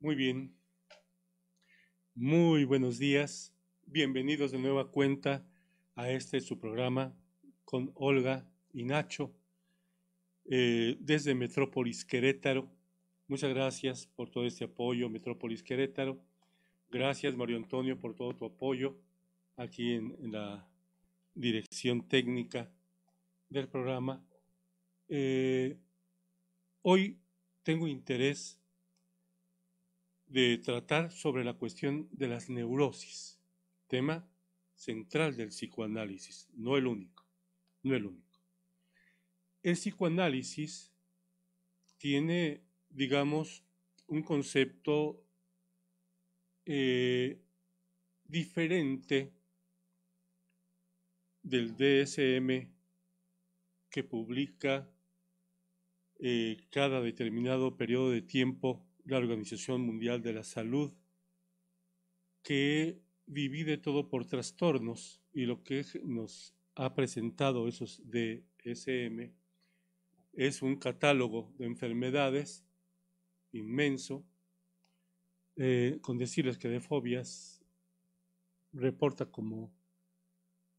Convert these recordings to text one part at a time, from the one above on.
Muy bien, muy buenos días. Bienvenidos de nueva cuenta a su programa con Olga y Nacho desde Metrópolis Querétaro. Muchas gracias por todo este apoyo, Metrópolis Querétaro. Gracias, Mario Antonio, por todo tu apoyo aquí en la dirección técnica del programa. Hoy tengo interés de tratar sobre la cuestión de las neurosis, tema central del psicoanálisis, no el único. El psicoanálisis tiene, digamos, un concepto diferente del DSM que publica cada determinado periodo de tiempo la Organización Mundial de la Salud, que divide todo por trastornos, y lo que nos ha presentado esos DSM es un catálogo de enfermedades inmenso, con decirles que de fobias reporta como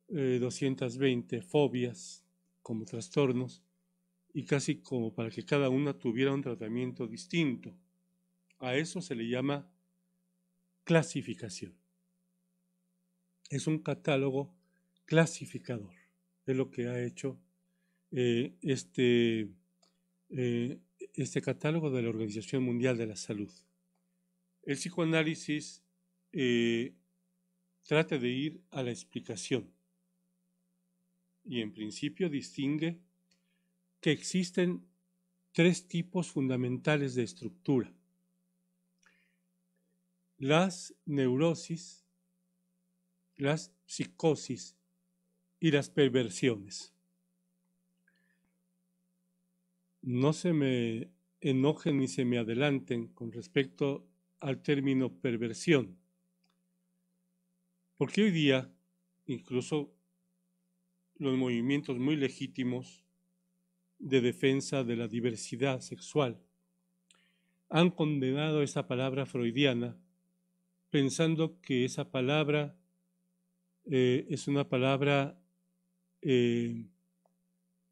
220 fobias como trastornos, y casi como para que cada una tuviera un tratamiento distinto. A eso se le llama clasificación. Es un catálogo clasificador. Es lo que ha hecho este catálogo de la Organización Mundial de la Salud. El psicoanálisis trata de ir a la explicación y en principio distingue que existen tres tipos fundamentales de estructura: las neurosis, las psicosis y las perversiones. No se me enojen ni se me adelanten con respecto al término perversión, porque hoy día incluso los movimientos muy legítimos de defensa de la diversidad sexual han condenado esa palabra freudiana, pensando que esa palabra es una palabra de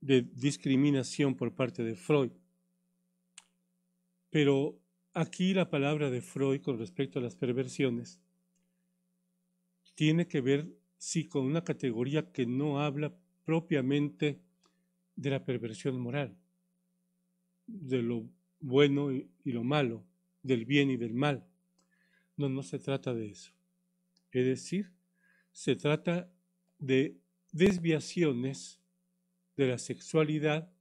discriminación por parte de Freud. Pero aquí la palabra de Freud con respecto a las perversiones tiene que ver, sí, con una categoría que no habla propiamente de la perversión moral, de lo bueno y lo malo, del bien y del mal. No se trata de eso. Es decir, se trata de desviaciones de la sexualidad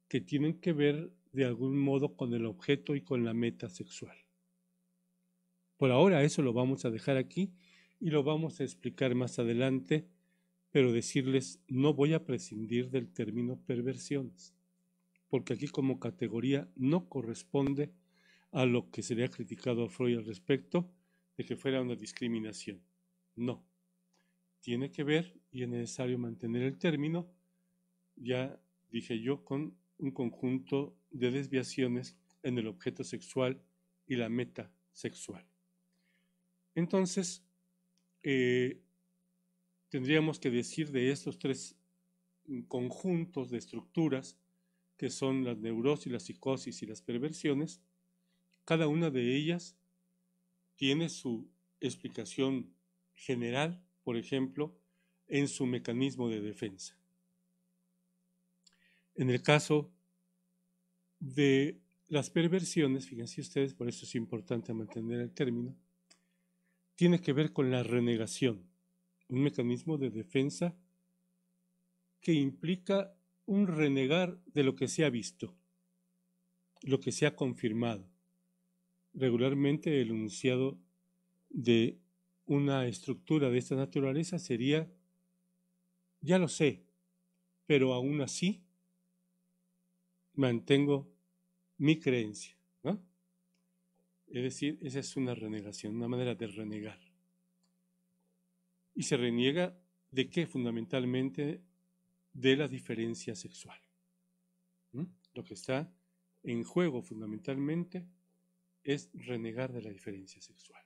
que tienen que ver de algún modo con el objeto y con la meta sexual. Por ahora eso lo vamos a dejar aquí y lo vamos a explicar más adelante, pero decirles, no voy a prescindir del término perversiones, porque aquí como categoría no corresponde a lo que se le ha criticado a Freud al respecto de que fuera una discriminación. No, tiene que ver, y es necesario mantener el término, ya dije yo, con un conjunto de desviaciones en el objeto sexual y la meta sexual. Entonces, tendríamos que decir de estos tres conjuntos de estructuras, que son las neurosis, la psicosis y las perversiones, cada una de ellas tiene su explicación general, por ejemplo, en su mecanismo de defensa. En el caso de las perversiones, fíjense ustedes, por eso es importante mantener el término, tiene que ver con la renegación, un mecanismo de defensa que implica un renegar de lo que se ha visto, lo que se ha confirmado. Regularmente el enunciado de una estructura de esta naturaleza sería: ya lo sé, pero aún así mantengo mi creencia, ¿no? Es decir, esa es una renegación, una manera de renegar. Y se reniega ¿de qué? Fundamentalmente de la diferencia sexual. Lo que está en juego fundamentalmente es renegar de la diferencia sexual.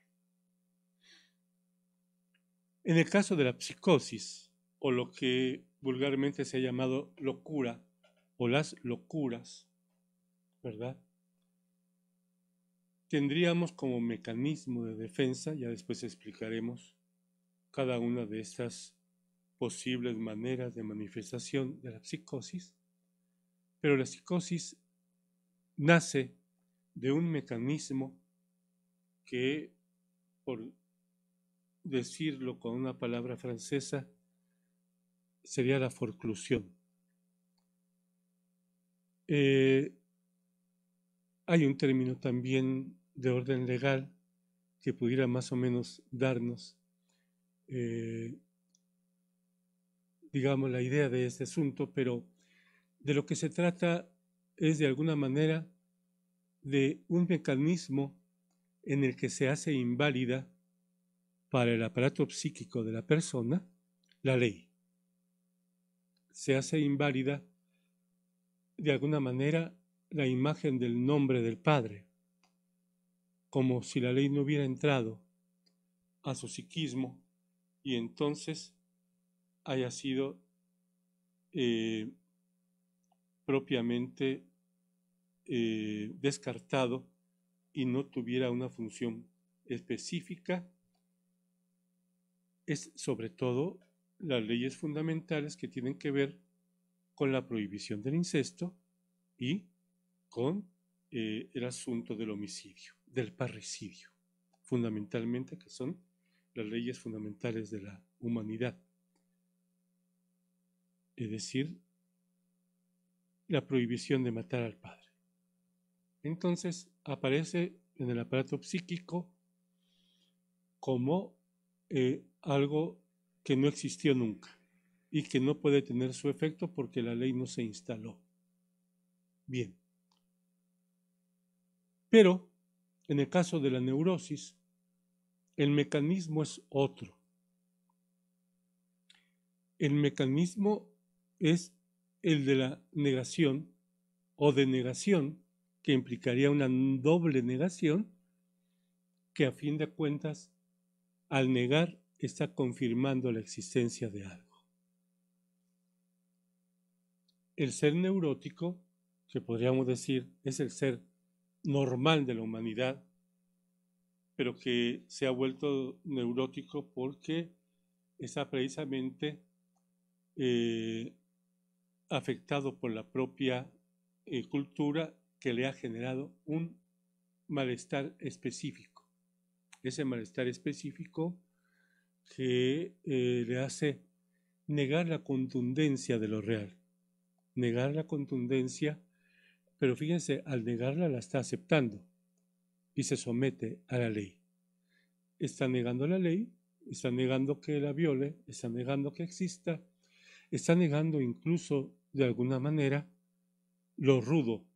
En el caso de la psicosis, o lo que vulgarmente se ha llamado locura, o las locuras, ¿verdad? Tendríamos como mecanismo de defensa, ya después explicaremos cada una de estas posibles maneras de manifestación de la psicosis, pero la psicosis nace de un mecanismo que, por decirlo con una palabra francesa, sería la forclusión. Hay un término también de orden legal que pudiera más o menos darnos, digamos, la idea de este asunto, pero de lo que se trata es de alguna manera de un mecanismo en el que se hace inválida para el aparato psíquico de la persona la ley. Se hace inválida de alguna manera la imagen del nombre del Padre, como si la ley no hubiera entrado a su psiquismo y entonces haya sido propiamente descartado y no tuviera una función específica. Es sobre todo las leyes fundamentales que tienen que ver con la prohibición del incesto y con el asunto del homicidio, del parricidio, fundamentalmente, que son las leyes fundamentales de la humanidad. Es decir, la prohibición de matar al padre. Entonces aparece en el aparato psíquico como algo que no existió nunca y que no puede tener su efecto porque la ley no se instaló. Bien. Pero en el caso de la neurosis, el mecanismo es otro. El mecanismo es el de la negación o denegación, que implicaría una doble negación, que a fin de cuentas, al negar, está confirmando la existencia de algo. El ser neurótico, que podríamos decir es el ser normal de la humanidad, pero que se ha vuelto neurótico porque está precisamente afectado por la propia cultura que le ha generado un malestar específico. Ese malestar específico que le hace negar la contundencia de lo real, negar la contundencia, pero fíjense, al negarla la está aceptando y se somete a la ley. Está negando la ley, está negando que la viole, está negando que exista, está negando incluso de alguna manera lo rudo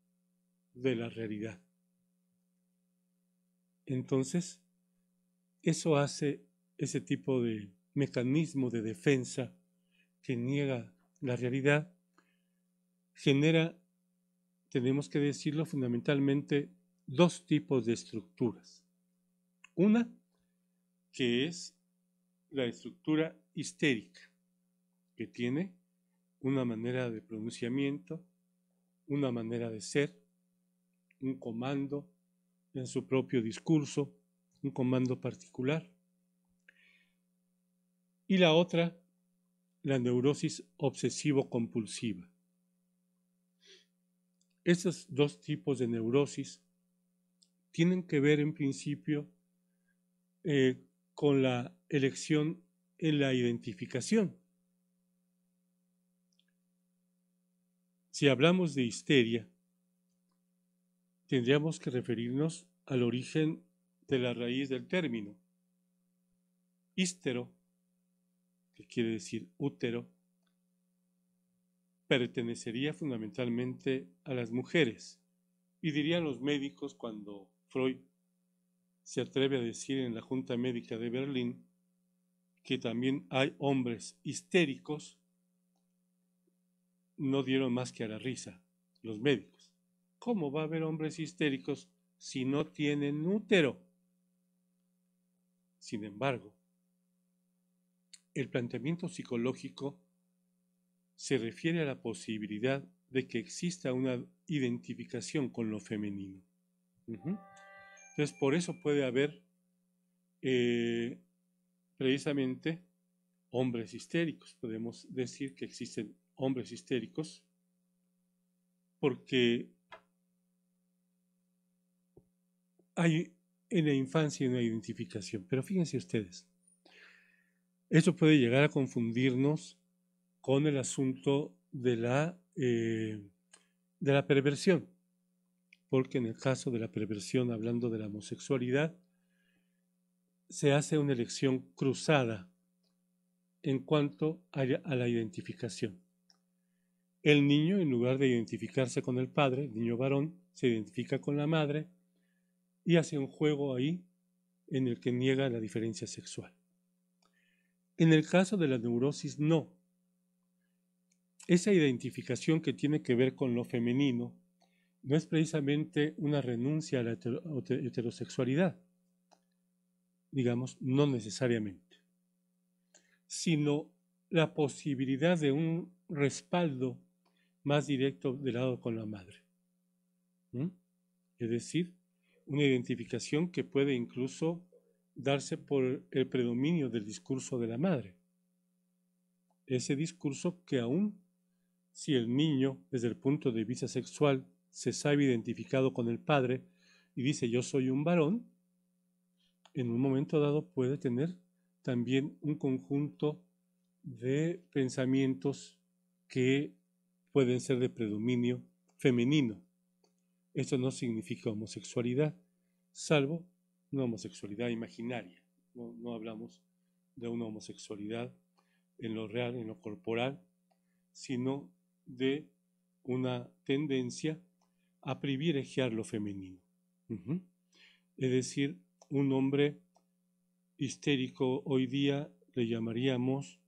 de la realidad. Entonces, eso hace ese tipo de mecanismo de defensa que niega la realidad, genera, tenemos que decirlo fundamentalmente, dos tipos de estructuras. Una, que es la estructura histérica, que tiene una manera de pronunciamiento, una manera de ser, un comando en su propio discurso, un comando particular. Y la otra, la neurosis obsesivo-compulsiva. Esos dos tipos de neurosis tienen que ver en principio con la elección en la identificación. Si hablamos de histeria, tendríamos que referirnos al origen de la raíz del término. Hístero, que quiere decir útero, pertenecería fundamentalmente a las mujeres. Y dirían los médicos cuando Freud se atreve a decir en la Junta Médica de Berlín que también hay hombres histéricos, no dieron más que a la risa los médicos. ¿Cómo va a haber hombres histéricos si no tienen útero. Sin embargo, el planteamiento psicológico se refiere a la posibilidad de que exista una identificación con lo femenino. Entonces, por eso puede haber precisamente hombres histéricos. Podemos decir que existen hombres histéricos porque hay en la infancia una identificación. Pero fíjense ustedes, esto puede llegar a confundirnos con el asunto de la perversión, porque en el caso de la perversión, hablando de la homosexualidad, se hace una elección cruzada en cuanto a la identificación. El niño, en lugar de identificarse con el padre, el niño varón, se identifica con la madre y hace un juego ahí en el que niega la diferencia sexual. En el caso de la neurosis, no. Esa identificación que tiene que ver con lo femenino no es precisamente una renuncia a la heterosexualidad, digamos, no necesariamente, sino la posibilidad de un respaldo más directo del lado con la madre. Es decir, una identificación que puede incluso darse por el predominio del discurso de la madre. Ese discurso que aún si el niño, desde el punto de vista sexual, se sabe identificado con el padre y dice yo soy un varón, en un momento dado puede tener también un conjunto de pensamientos que pueden ser de predominio femenino. Esto no significa homosexualidad, salvo una homosexualidad imaginaria. No hablamos de una homosexualidad en lo real, en lo corporal, sino de una tendencia a privilegiar lo femenino. Es decir, un hombre histérico hoy día le llamaríamos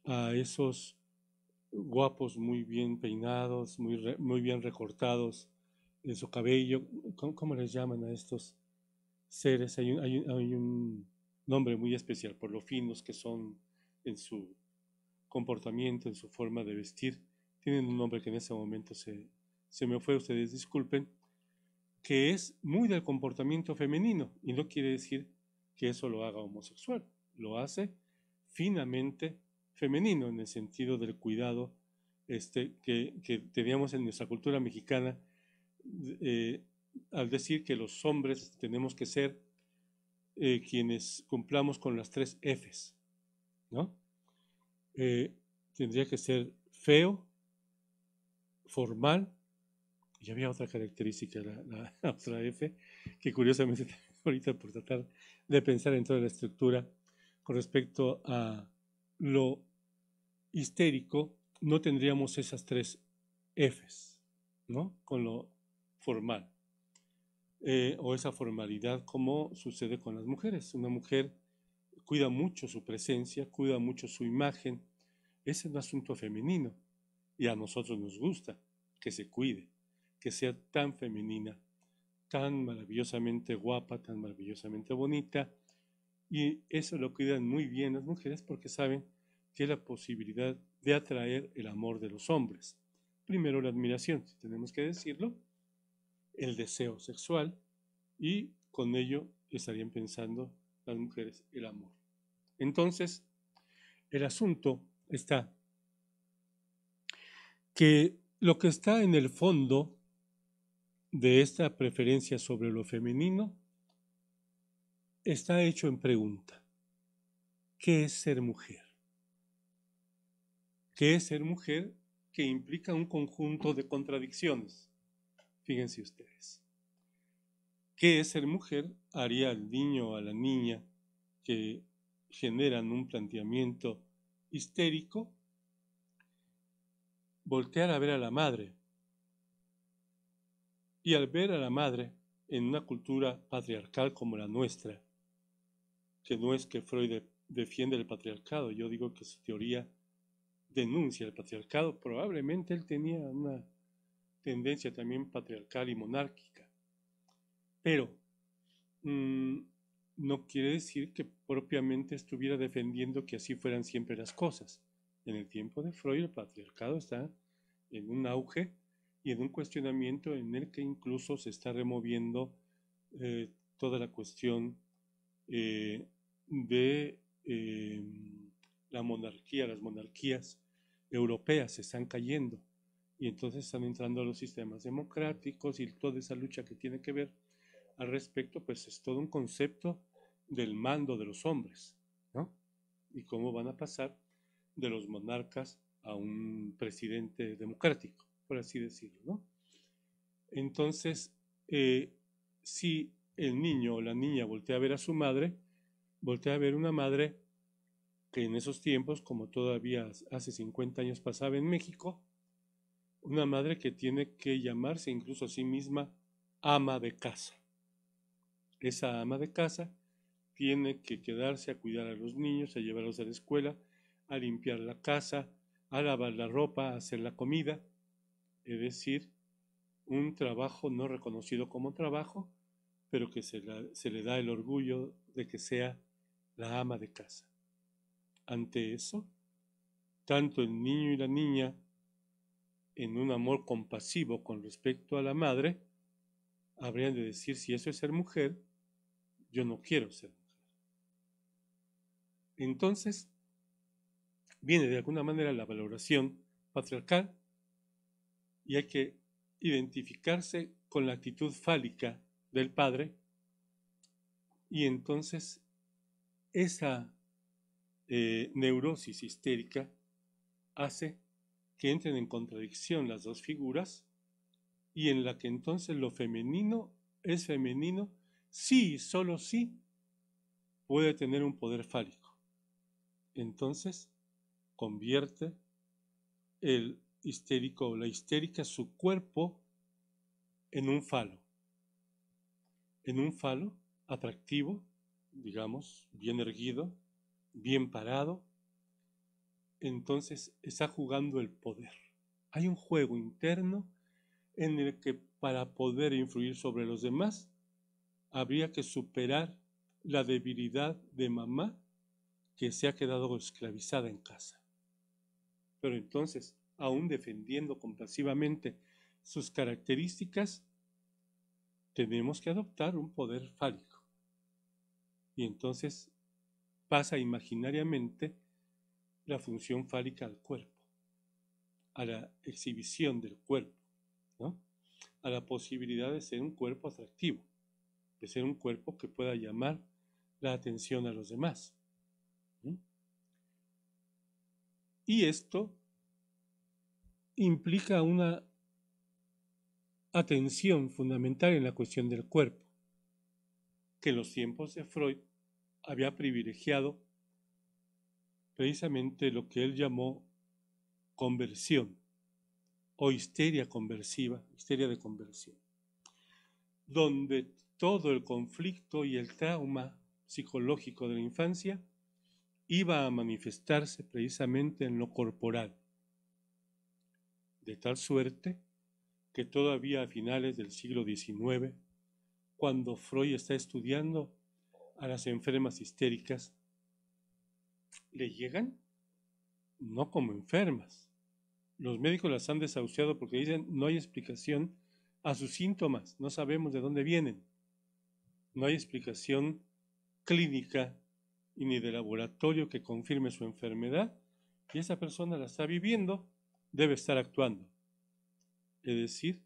a esos guapos muy bien peinados, muy bien recortados en su cabello. ¿Cómo les llaman a estos seres? Hay un nombre muy especial por lo finos que son en su comportamiento, en su forma de vestir. Tienen un nombre que en ese momento se me fue, ustedes disculpen, que es muy del comportamiento femenino y no quiere decir que eso lo haga homosexual, lo hace finamente femenino en el sentido del cuidado que teníamos en nuestra cultura mexicana al decir que los hombres tenemos que ser quienes cumplamos con las 3 Fs, ¿no? Tendría que ser feo, formal, y había otra característica, la otra F, que curiosamente ahorita por tratar de pensar en toda la estructura con respecto a lo histérico, no tendríamos esas 3 Fs, ¿no? Con lo formal, o esa formalidad como sucede con las mujeres. Una mujer cuida mucho su presencia, cuida mucho su imagen. Ese es un asunto femenino y a nosotros nos gusta que se cuide, que sea tan femenina, tan maravillosamente guapa, tan maravillosamente bonita, y eso lo cuidan muy bien las mujeres porque saben que es la posibilidad de atraer el amor de los hombres. Primero la admiración, si tenemos que decirlo, el deseo sexual, y con ello estarían pensando las mujeres el amor. Entonces, el asunto está que lo que está en el fondo de esta preferencia sobre lo femenino está hecho en pregunta. ¿Qué es ser mujer? ¿Qué es ser mujer? Que implica un conjunto de contradicciones. Fíjense ustedes. ¿Qué es ser mujer? Haría al niño o a la niña que generan un planteamiento histérico voltear a ver a la madre. Y al ver a la madre en una cultura patriarcal como la nuestra, que no es que Freud defiende el patriarcado, yo digo que su teoría denuncia el patriarcado, probablemente él tenía una tendencia también patriarcal y monárquica, Pero no quiere decir que propiamente estuviera defendiendo que así fueran siempre las cosas. En el tiempo de Freud el patriarcado está en un auge y en un cuestionamiento en el que incluso se está removiendo toda la cuestión de la monarquía. Las monarquías europeas se están cayendo y entonces están entrando a los sistemas democráticos y toda esa lucha que tiene que ver al respecto, pues es todo un concepto del mando de los hombres, ¿no? Y cómo van a pasar de los monarcas a un presidente democrático, por así decirlo, ¿no? Entonces, si el niño o la niña voltea a ver a su madre, voltea a ver una madre que en esos tiempos, como todavía hace 50 años pasaba en México, una madre que tiene que llamarse incluso a sí misma ama de casa. Esa ama de casa tiene que quedarse a cuidar a los niños, a llevarlos a la escuela, a limpiar la casa, a lavar la ropa, a hacer la comida, es decir, un trabajo no reconocido como trabajo, pero que se le da el orgullo de que sea la ama de casa. Ante eso, tanto el niño y la niña, en un amor compasivo con respecto a la madre, habrían de decir, si eso es ser mujer, yo no quiero ser mujer. Entonces, viene de alguna manera la valoración patriarcal y hay que identificarse con la actitud fálica del padre y entonces esa neurosis histérica hace que entren en contradicción las dos figuras y en la que entonces lo femenino es femenino sí, solo sí puede tener un poder fálico. Entonces convierte el histérico o la histérica su cuerpo en un falo atractivo, digamos, bien erguido, bien parado. Entonces está jugando el poder. Hay un juego interno en el que para poder influir sobre los demás habría que superar la debilidad de mamá que se ha quedado esclavizada en casa. Pero entonces, aún defendiendo compasivamente sus características, tenemos que adoptar un poder fálico. Y entonces pasa imaginariamente la función fálica al cuerpo, a la exhibición del cuerpo, ¿no? A la posibilidad de ser un cuerpo atractivo, de ser un cuerpo que pueda llamar la atención a los demás. ¿Sí? Y esto implica una atención fundamental en la cuestión del cuerpo, que en los tiempos de Freud había privilegiado precisamente lo que él llamó conversión o histeria conversiva, histeria de conversión, donde todo el conflicto y el trauma psicológico de la infancia iba a manifestarse precisamente en lo corporal, de tal suerte que todavía a finales del siglo XIX, cuando Freud está estudiando a las enfermas histéricas, le llegan no como enfermas. Los médicos las han desahuciado porque dicen no hay explicación a sus síntomas, no sabemos de dónde vienen. No hay explicación clínica y ni de laboratorio que confirme su enfermedad y esa persona la está viviendo, debe estar actuando. Es decir,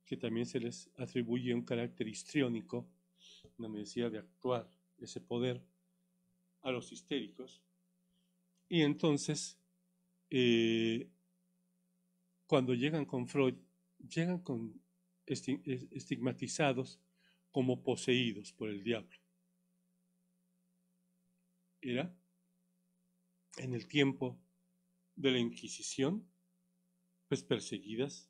que también se les atribuye un carácter histriónico, una necesidad de actuar, ese poder a los histéricos. Y entonces, cuando llegan con Freud, llegan con estigmatizados como poseídos por el diablo. Era en el tiempo de la Inquisición, pues perseguidas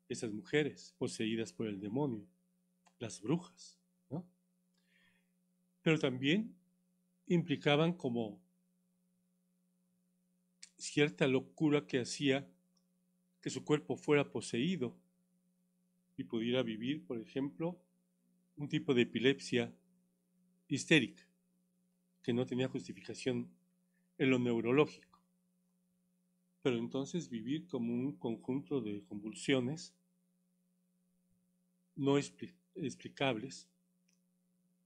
esas mujeres, poseídas por el demonio, las brujas, ¿no? Pero también implicaban como cierta locura que hacía que su cuerpo fuera poseído y pudiera vivir, por ejemplo, un tipo de epilepsia histérica que no tenía justificación en lo neurológico. Pero entonces vivir como un conjunto de convulsiones no explicables,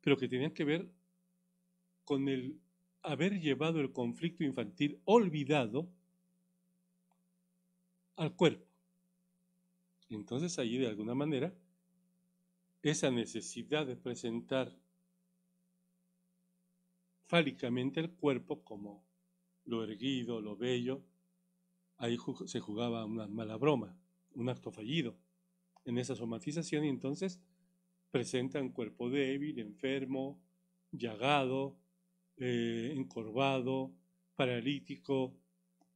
pero que tenían que ver con el haber llevado el conflicto infantil olvidado al cuerpo. Entonces allí de alguna manera esa necesidad de presentar fálicamente el cuerpo como lo erguido, lo bello, ahí se jugaba una mala broma, un acto fallido en esa somatización, y entonces presenta un cuerpo débil, enfermo, llagado, encorvado, paralítico,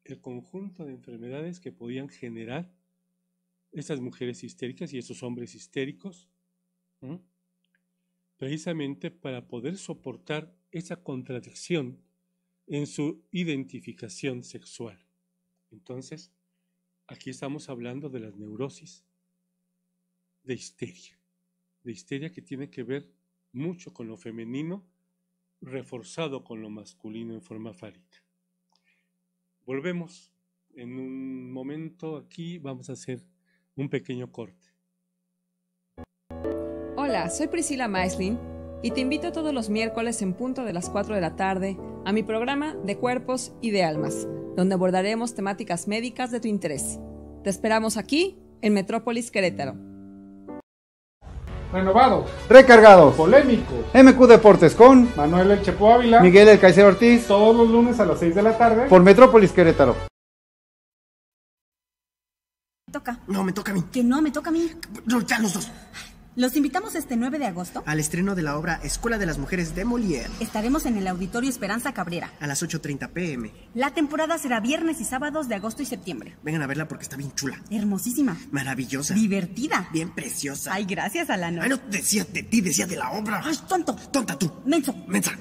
el conjunto de enfermedades que podían generar esas mujeres histéricas y esos hombres histéricos, ¿no? Precisamente para poder soportar esa contradicción en su identificación sexual. Entonces, aquí estamos hablando de las neurosis de histeria que tiene que ver mucho con lo femenino, reforzado con lo masculino en forma fálica. Volvemos en un momento, aquí vamos a hacer un pequeño corte. Hola, soy Priscila Maeslin y te invito todos los miércoles en punto de las 4 de la tarde a mi programa de Cuerpos y de Almas, donde abordaremos temáticas médicas de tu interés. Te esperamos aquí en Metrópolis Querétaro. Renovado, Recargados, polémico, MQ Deportes con Manuel El Chepo Ávila, Miguel El Kaiser Ortiz todos los lunes a las 6 de la tarde. por Metrópolis Querétaro. Toca. No, me toca a mí. Que no, me toca a mí. No, ya los dos. Los invitamos este 9 de agosto. Al estreno de la obra Escuela de las Mujeres de Molière. Estaremos en el Auditorio Esperanza Cabrera. A las 8:30 p.m. La temporada será viernes y sábados de agosto y septiembre. Vengan a verla porque está bien chula. Hermosísima. Maravillosa. Divertida. Bien preciosa. Ay, gracias, Alano. Ay, no decía de ti, decía de la obra. Ay, tonto. Tonta tú. Menso. Mensa.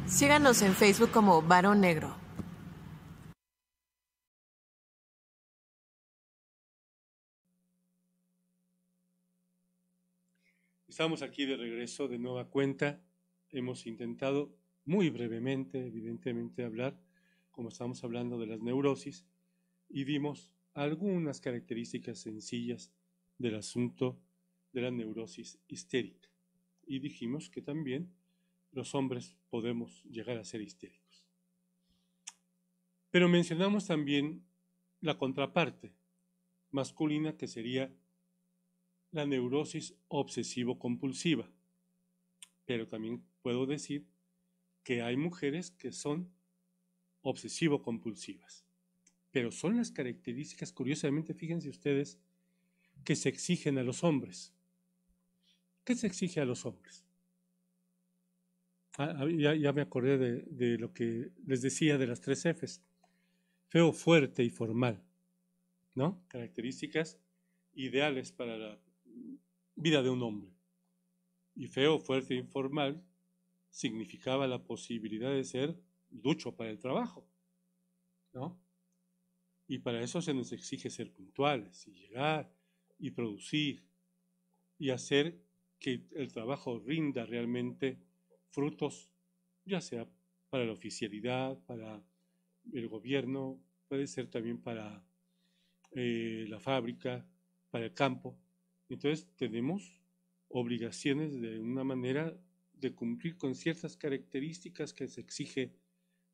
Síganos en Facebook como Varón Negro. Estamos aquí de regreso de nueva cuenta. Hemos intentado muy brevemente, evidentemente, hablar, como estamos hablando de las neurosis, y dimos algunas características sencillas del asunto de la neurosis histérica. Y dijimos que también los hombres podemos llegar a ser histéricos. Pero mencionamos también la contraparte masculina, que sería la neurosis obsesivo-compulsiva. Pero también puedo decir que hay mujeres que son obsesivo-compulsivas. Pero son las características, curiosamente, fíjense ustedes, que se exigen a los hombres. ¿Qué se exige a los hombres? Ya me acordé de lo que les decía de las 3 Fs. Feo, fuerte y formal, ¿no? Características ideales para la vida de un hombre. Y feo, fuerte e informal significaba la posibilidad de ser ducho para el trabajo, ¿no? Y para eso se nos exige ser puntuales y llegar y producir y hacer que el trabajo rinda realmente frutos, ya sea para la oficialidad, para el gobierno, puede ser también para la fábrica, para el campo. Entonces tenemos obligaciones de una manera de cumplir con ciertas características que se exige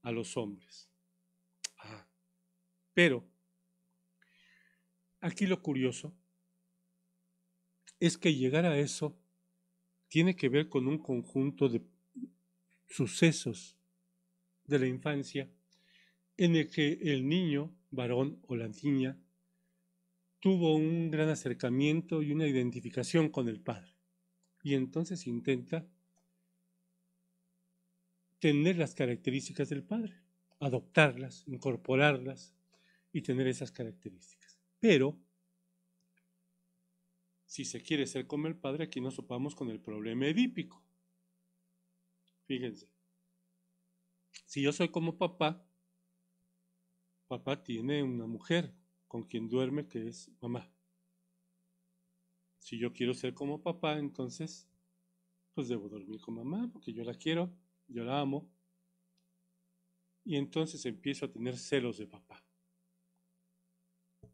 a los hombres. Pero aquí lo curioso es que llegar a eso tiene que ver con un conjunto de sucesos de la infancia en el que el niño, varón o la niña, tuvo un gran acercamiento y una identificación con el padre. Y entonces intenta tener las características del padre, adoptarlas, incorporarlas y tener esas características. Pero, si se quiere ser como el padre, aquí nos topamos con el problema edípico. Fíjense, si yo soy como papá, papá tiene una mujer con quien duerme que es mamá. Si yo quiero ser como papá, entonces, pues debo dormir con mamá, porque yo la quiero, yo la amo. Y entonces empiezo a tener celos de papá.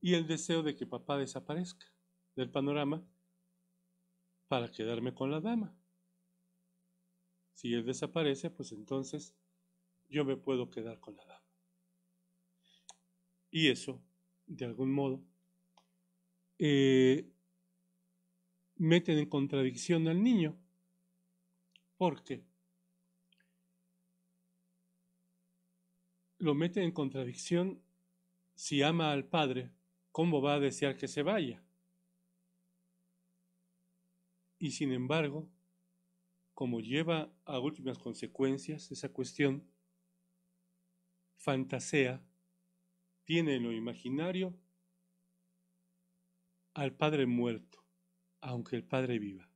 Y el deseo de que papá desaparezca del panorama para quedarme con la dama. Si él desaparece, pues entonces yo me puedo quedar con la dama. Y eso, de algún modo, meten en contradicción al niño. ¿Por qué? Lo meten en contradicción. Si ama al padre, ¿cómo va a desear que se vaya? Y sin embargo, como lleva a últimas consecuencias esa cuestión, fantasea, tiene en lo imaginario al padre muerto, aunque el padre viva,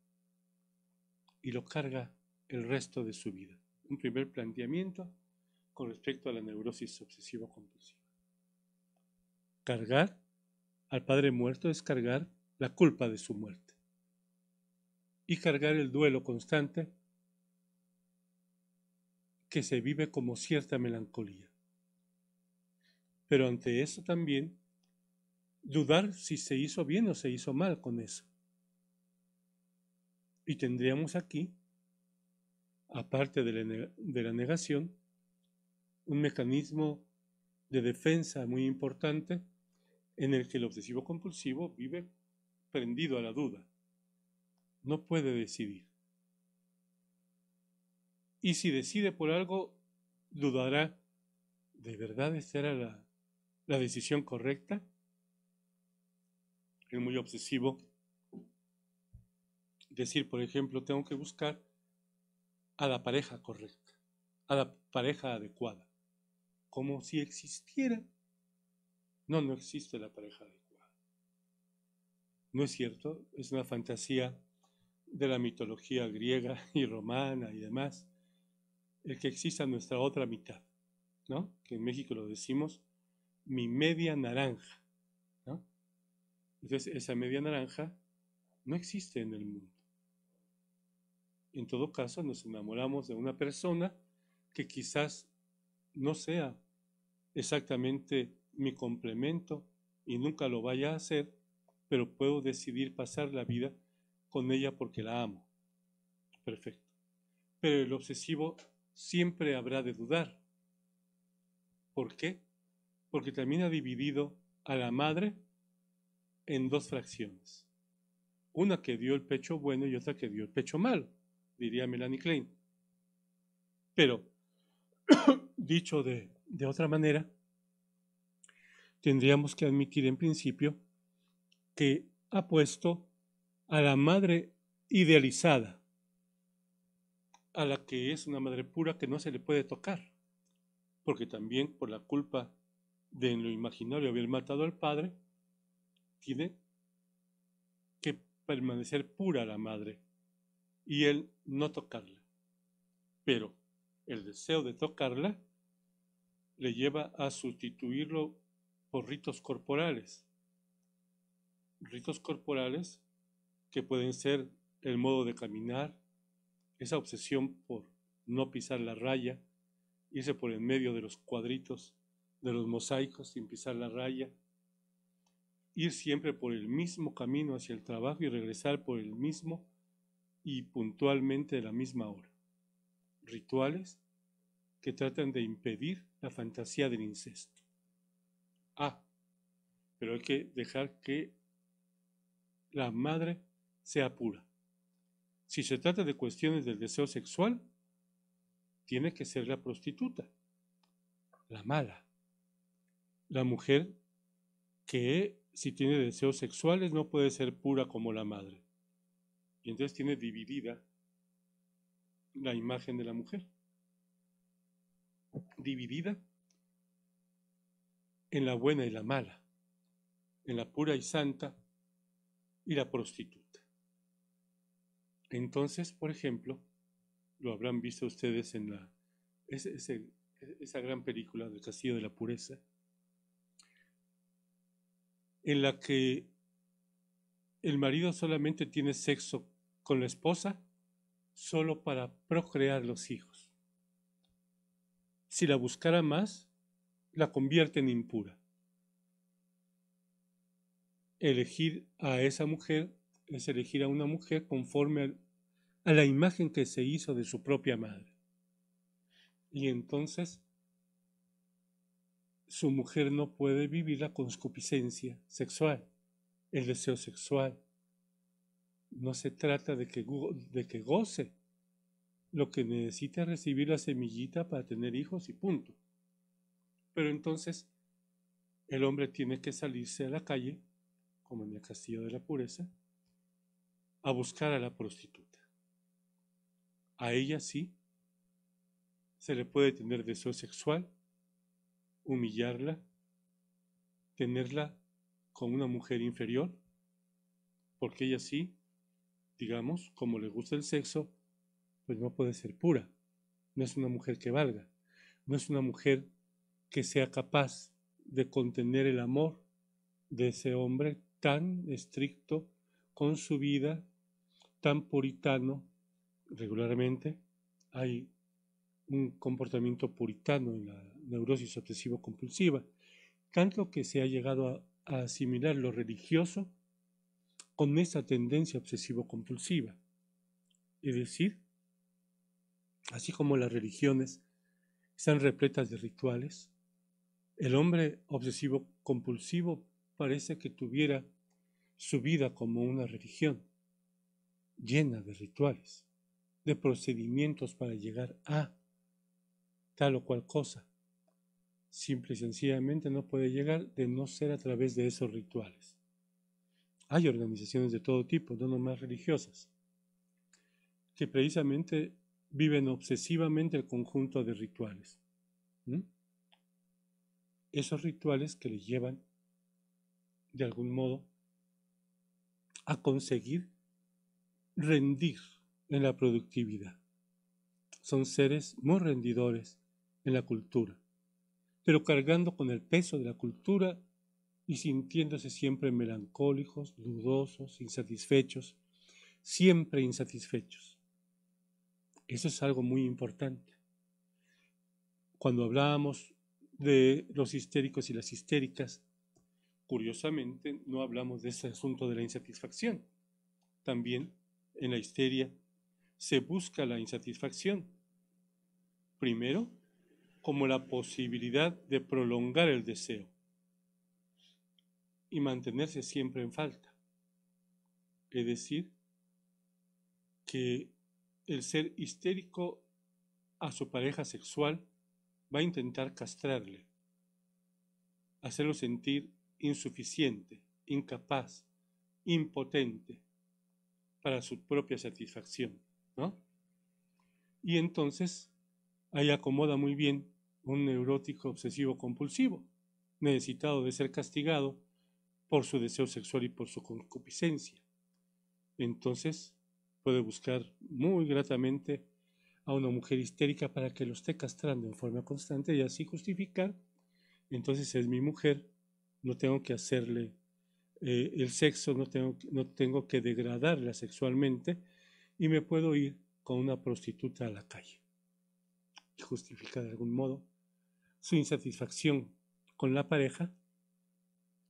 y lo carga el resto de su vida. Un primer planteamiento con respecto a la neurosis obsesivo-compulsiva. Cargar al padre muerto es cargar la culpa de su muerte y cargar el duelo constante que se vive como cierta melancolía. Pero ante eso también dudar si se hizo bien o se hizo mal con eso. Y tendríamos aquí, aparte de la negación, un mecanismo de defensa muy importante en el que el obsesivo compulsivo vive prendido a la duda. No puede decidir. Y si decide por algo, dudará, ¿de verdad esta era la decisión correcta? Es muy obsesivo decir, por ejemplo, tengo que buscar a la pareja correcta, a la pareja adecuada, como si existiera. No existe la pareja adecuada. No es cierto, es una fantasía de la mitología griega y romana y demás, el que exista nuestra otra mitad, ¿no? Que en México lo decimos, mi media naranja, ¿no? Entonces, esa media naranja no existe en el mundo. En todo caso, nos enamoramos de una persona que quizás no sea exactamente mi complemento y nunca lo vaya a hacer, pero puedo decidir pasar la vida con ella porque la amo. Perfecto. Pero el obsesivo siempre habrá de dudar. ¿Por qué? Porque también ha dividido a la madre en dos fracciones. Una que dio el pecho bueno y otra que dio el pecho malo, diría Melanie Klein. Pero, dicho de otra manera, tendríamos que admitir en principio que ha puesto a la madre idealizada, a la que es una madre pura que no se le puede tocar, porque también por la culpa de en lo imaginario haber matado al padre, tiene que permanecer pura la madre y él no tocarla. Pero el deseo de tocarla le lleva a sustituirlo por ritos corporales que pueden ser el modo de caminar, esa obsesión por no pisar la raya, irse por en medio de los cuadritos de los mosaicos sin pisar la raya, ir siempre por el mismo camino hacia el trabajo y regresar por el mismo y puntualmente a la misma hora. Rituales que tratan de impedir la fantasía del incesto. Pero hay que dejar que la madre sea pura. Si se trata de cuestiones del deseo sexual, tiene que ser la prostituta, la mala, la mujer que si tiene deseos sexuales no puede ser pura como la madre. Y entonces tiene dividida la imagen de la mujer. Dividida en la buena y la mala, en la pura y santa y la prostituta. Entonces, por ejemplo, lo habrán visto ustedes en esa gran película del Castillo de la Pureza, en la que el marido solamente tiene sexo con la esposa solo para procrear los hijos. Si la buscara más, la convierte en impura. Elegir a esa mujer es elegir a una mujer conforme a la imagen que se hizo de su propia madre. Y entonces su mujer no puede vivir la concupiscencia sexual, el deseo sexual. No se trata de que goce. Lo que necesita es recibir la semillita para tener hijos y punto. Pero entonces el hombre tiene que salirse a la calle, como en el Castillo de la Pureza, a buscar a la prostituta. A ella sí se le puede tener deseo sexual, humillarla, tenerla con una mujer inferior, porque ella sí, digamos, como le gusta el sexo, pues no puede ser pura. No es una mujer que valga. No es una mujer que sea capaz de contener el amor de ese hombre tan estricto con su vida, tan puritano. Regularmente hay un comportamiento puritano en la neurosis obsesivo-compulsiva, tanto que se ha llegado a asimilar lo religioso con esa tendencia obsesivo-compulsiva. Es decir, así como las religiones están repletas de rituales, el hombre obsesivo-compulsivo parece que tuviera su vida como una religión, llena de rituales, de procedimientos para llegar a tal o cual cosa. Simple y sencillamente no puede llegar de no ser a través de esos rituales. Hay organizaciones de todo tipo, no nomás religiosas, que precisamente viven obsesivamente el conjunto de rituales. Esos rituales que le llevan, de algún modo, a conseguir rendir en la productividad. Son seres muy rendidores en la cultura, pero cargando con el peso de la cultura y sintiéndose siempre melancólicos, dudosos, insatisfechos, siempre insatisfechos. Eso es algo muy importante. Cuando hablábamos de los histéricos y las histéricas, curiosamente no hablamos de ese asunto de la insatisfacción. También en la histeria se busca la insatisfacción. Primero, como la posibilidad de prolongar el deseo y mantenerse siempre en falta. Es decir, que el ser histérico a su pareja sexual va a intentar castrarle, hacerlo sentir insuficiente, incapaz, impotente para su propia satisfacción, ¿no? Y entonces ahí acomoda muy bien un neurótico obsesivo compulsivo, necesitado de ser castigado por su deseo sexual y por su concupiscencia. Entonces puede buscar muy gratamente a una mujer histérica para que lo esté castrando en forma constante y así justificar, entonces es mi mujer, no tengo que hacerle el sexo, no tengo que degradarla sexualmente y me puedo ir con una prostituta a la calle. Y justifica de algún modo su insatisfacción con la pareja,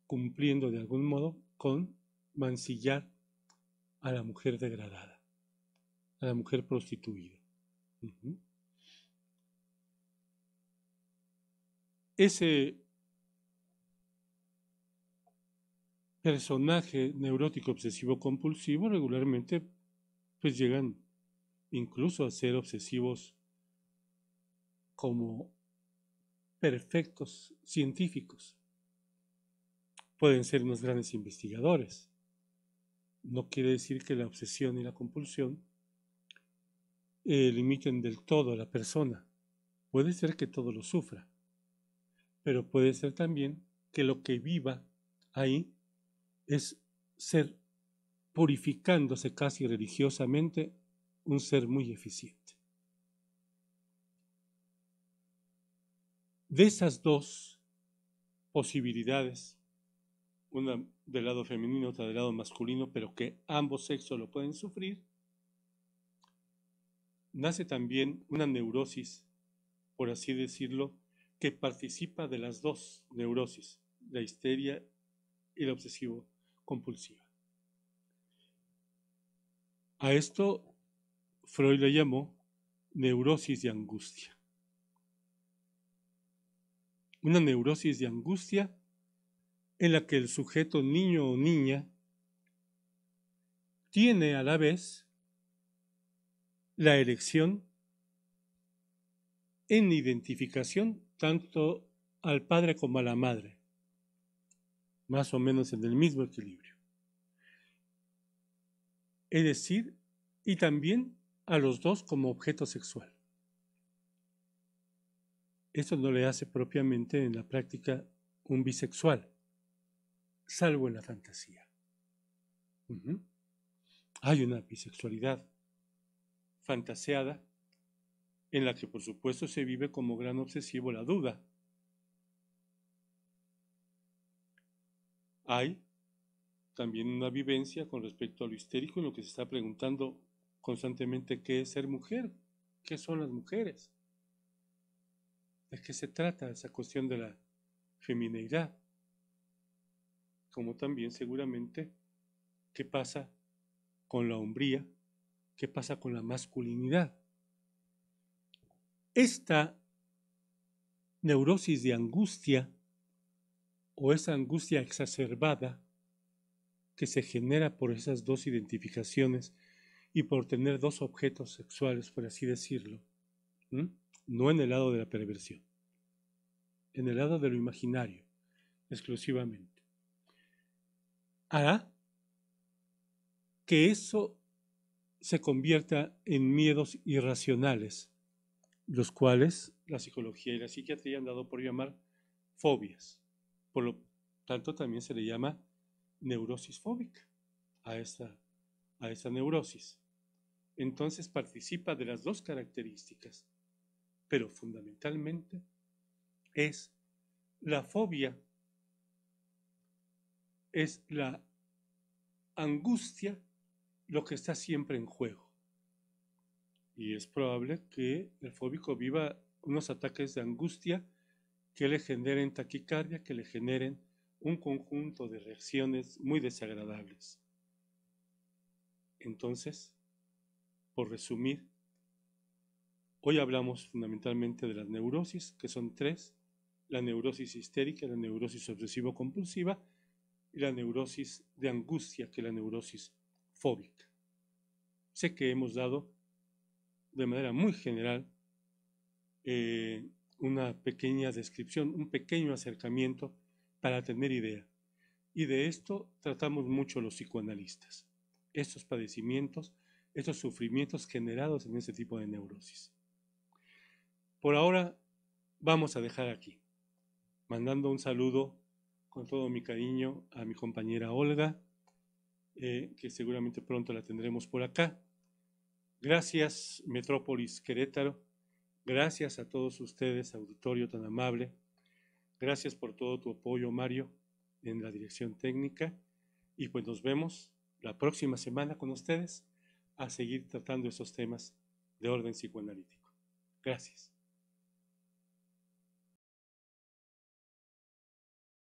cumpliendo de algún modo con mancillar a la mujer degradada, a la mujer prostituida. Ese personaje neurótico obsesivo compulsivo regularmente pues llegan incluso a ser obsesivos como perfectos científicos. Pueden ser unos grandes investigadores. No quiere decir que la obsesión y la compulsión limiten del todo a la persona. Puede ser que todo lo sufra, pero puede ser también que lo que viva ahí es ser, purificándose casi religiosamente, un ser muy eficiente. De esas dos posibilidades, una del lado femenino, otra del lado masculino, pero que ambos sexos lo pueden sufrir, nace también una neurosis, por así decirlo, que participa de las dos neurosis, la histeria y la obsesivo-compulsiva. A esto Freud le llamó neurosis de angustia. Una neurosis de angustia en la que el sujeto niño o niña tiene a la vez la elección en identificación tanto al padre como a la madre, más o menos en el mismo equilibrio. Es decir, y también a los dos como objeto sexual. Esto no le hace propiamente en la práctica un bisexual, salvo en la fantasía. Hay una bisexualidad fantaseada en la que por supuesto se vive como gran obsesivo la duda. Hay también una vivencia con respecto a lo histérico en lo que se está preguntando constantemente qué es ser mujer, qué son las mujeres, de qué se trata esa cuestión de la femineidad, como también seguramente qué pasa con la hombría, qué pasa con la masculinidad. Esta neurosis de angustia o esa angustia exacerbada que se genera por esas dos identificaciones y por tener dos objetos sexuales, por así decirlo, no en el lado de la perversión, en el lado de lo imaginario, exclusivamente, hará que eso se convierta en miedos irracionales, los cuales la psicología y la psiquiatría han dado por llamar fobias. Por lo tanto, también se le llama neurosis fóbica a esa neurosis. Entonces participa de las dos características, pero fundamentalmente es la fobia, es la angustia lo que está siempre en juego. Y es probable que el fóbico viva unos ataques de angustia que le generen taquicardia, que le generen un conjunto de reacciones muy desagradables. Entonces, por resumir, hoy hablamos fundamentalmente de las neurosis, que son tres: la neurosis histérica, la neurosis obsesivo-compulsiva y la neurosis de angustia, que es la neurosis fóbica. Sé que hemos dado de manera muy general una pequeña descripción, un pequeño acercamiento para tener idea. Y de esto tratamos mucho los psicoanalistas, estos padecimientos, estos sufrimientos generados en este tipo de neurosis. Por ahora vamos a dejar aquí, mandando un saludo con todo mi cariño a mi compañera Olga, que seguramente pronto la tendremos por acá. Gracias, Metrópolis Querétaro. Gracias a todos ustedes, auditorio tan amable. Gracias por todo tu apoyo, Mario, en la dirección técnica. Y pues nos vemos la próxima semana con ustedes a seguir tratando esos temas de orden psicoanalítico. Gracias.